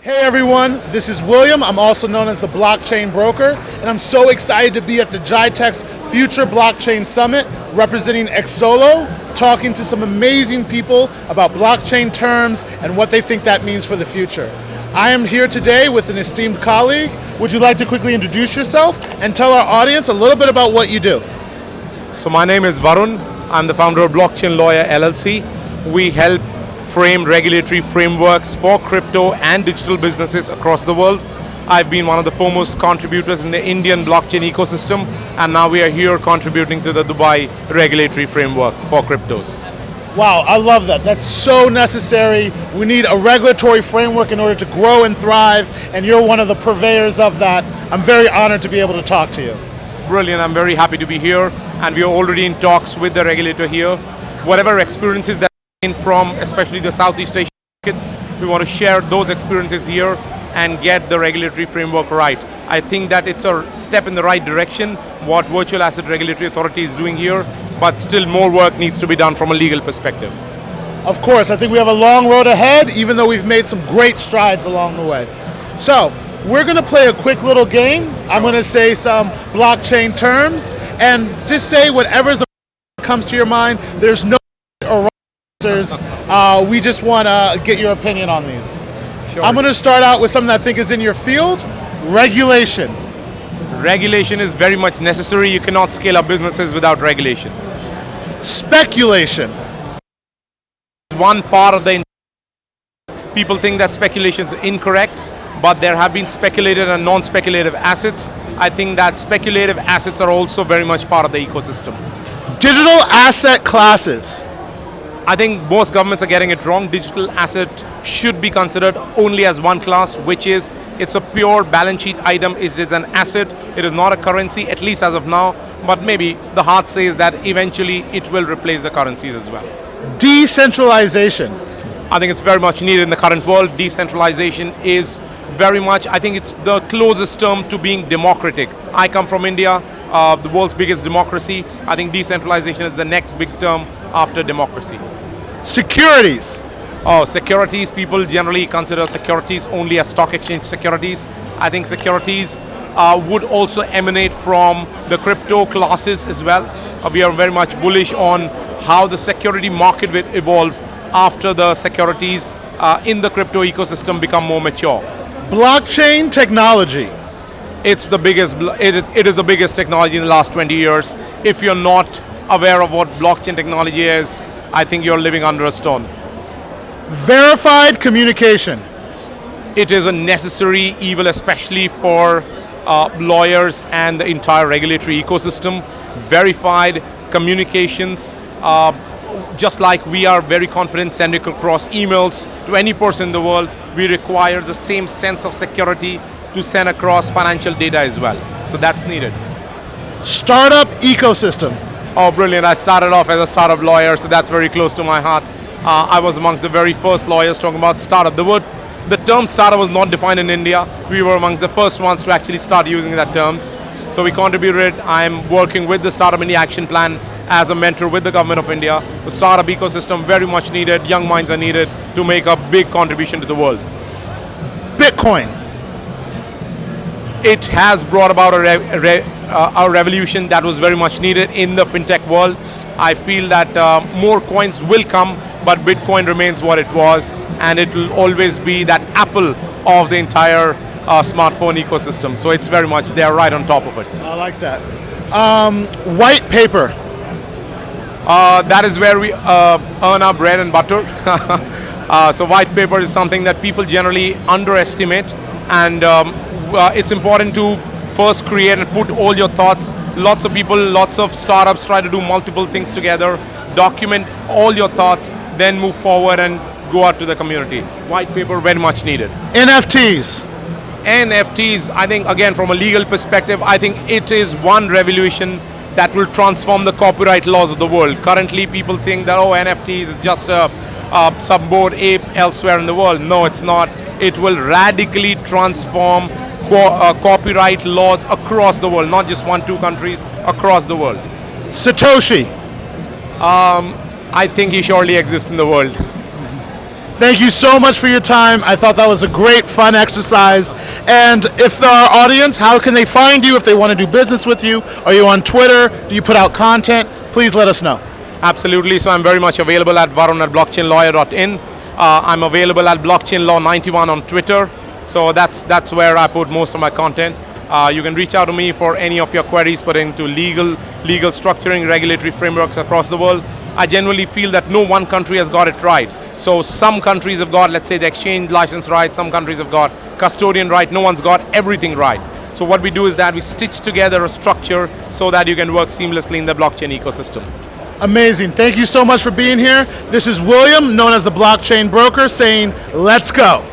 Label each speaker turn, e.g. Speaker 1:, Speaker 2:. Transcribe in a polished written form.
Speaker 1: Hey everyone, this is William. I'm also known as the Blockchain Broker, and I'm so excited to be at the Gitex Future Blockchain Summit representing EXOLO, talking to some amazing people about blockchain terms and what they think that means for the future. I am here today with an esteemed colleague. Would you like to quickly introduce yourself and tell our audience a little bit about what you do?
Speaker 2: So my name is Varun. I'm the founder of Blockchain Lawyer LLC. We help frame regulatory frameworks for crypto and digital businesses across the world. I've been one of the foremost contributors in the Indian blockchain ecosystem, and now we are here contributing to the Dubai regulatory framework for cryptos.
Speaker 1: Wow, I love that. That's so necessary. We need a regulatory framework in order to grow and thrive, and you're one of the purveyors of that. I'm very honored to be able to talk to you.
Speaker 2: Brilliant. I'm very happy to be here, and we are already in talks with the regulator here. Whatever experiences that from especially the Southeast Asian markets, we want to share those experiences here and get the regulatory framework right. I think that it's a step in the right direction, what Virtual Asset Regulatory Authority is doing here, but still more work needs to be done from a legal perspective.
Speaker 1: Of course, I think we have a long road ahead, even though we've made some great strides along the way. So, we're going to play a quick little game. I'm going to say some blockchain terms, and just say whatever comes to your mind. There's no or wrong answers. We just want to get your opinion on these.
Speaker 2: Sure.
Speaker 1: I'm going to start out with something I think is in your field. Regulation.
Speaker 2: Regulation is very much necessary. You cannot scale up businesses without regulation.
Speaker 1: Speculation.
Speaker 2: One part of the people think that speculation is incorrect, but there have been speculative and non-speculative assets. I think that speculative assets are also very much part of the ecosystem.
Speaker 1: Digital asset classes.
Speaker 2: I think most governments are getting it wrong. Digital asset should be considered only as one class, which is it's a pure balance sheet item. It is an asset. It is not a currency, at least as of now. But maybe the heart says that eventually it will replace the currencies as well.
Speaker 1: Decentralization.
Speaker 2: I think it's very much needed in the current world. Decentralization is very much, I think it's the closest term to being democratic. I come from India, the world's biggest democracy. I think decentralization is the next big term after democracy.
Speaker 1: Securities.
Speaker 2: Oh, securities, people generally consider securities only as stock exchange securities. I think securities would also emanate from the crypto classes as well. We are very much bullish on how the security market will evolve after the securities in the crypto ecosystem become more mature.
Speaker 1: Blockchain technology.
Speaker 2: It's the biggest. It is the biggest technology in the last 20 years. If you're not aware of what blockchain technology is, I think you're living under a stone.
Speaker 1: Verified communication.
Speaker 2: It is a necessary evil, especially for lawyers and the entire regulatory ecosystem. Verified communications, just like we are very confident sending across emails to any person in the world, we require the same sense of security to send across financial data as well. So that's needed.
Speaker 1: Startup ecosystem.
Speaker 2: Oh, brilliant. I started off as a startup lawyer, so that's very close to my heart. I was amongst the very first lawyers talking about startup. The term startup was not defined in India. We were amongst the first ones to actually start using that terms. So we contributed. I'm working with the Startup India Action Plan as a mentor with the government of India. The startup ecosystem very much needed. Young minds are needed to make a big contribution to the world.
Speaker 1: Bitcoin.
Speaker 2: It has brought about a revolution that was very much needed in the fintech world. I feel that more coins will come, but Bitcoin remains what it was, and it will always be that Apple of the entire smartphone ecosystem. So it's very much there, right on top of it.
Speaker 1: I like that. White paper.
Speaker 2: That is where we earn our bread and butter. So white paper is something that people generally underestimate, and it's important to first create and put all your thoughts. Lots of people, lots of startups try to do multiple things together, document all your thoughts, then move forward and go out to the community. White paper very much needed.
Speaker 1: NFTs.
Speaker 2: NFTs, I think, again, from a legal perspective, I think it is one revolution that will transform the copyright laws of the world. Currently, people think that, oh, NFTs is just some bored ape elsewhere in the world. No, it's not. It will radically transform copyright laws across the world, not just 1-2 countries, across the world.
Speaker 1: Satoshi.
Speaker 2: I think he surely exists in the world.
Speaker 1: Thank you so much for your time. I thought that was a great, fun exercise. And if our audience, how can they find you if they want to do business with you? Are you on Twitter? Do you put out content? Please let us know.
Speaker 2: Absolutely. So I'm very much available at Varun at blockchainlawyer.in. I'm available at blockchainlaw91 on Twitter. So that's where I put most of my content. You can reach out to me for any of your queries pertaining to legal structuring, regulatory frameworks across the world. I genuinely feel that no one country has got it right. So some countries have got, let's say, the exchange license right, some countries have got custodian right, no one's got everything right. So what we do is that we stitch together a structure so that you can work seamlessly in the blockchain ecosystem.
Speaker 1: Amazing. Thank you so much for being here. This is William, known as the Blockchain Broker, saying, let's go.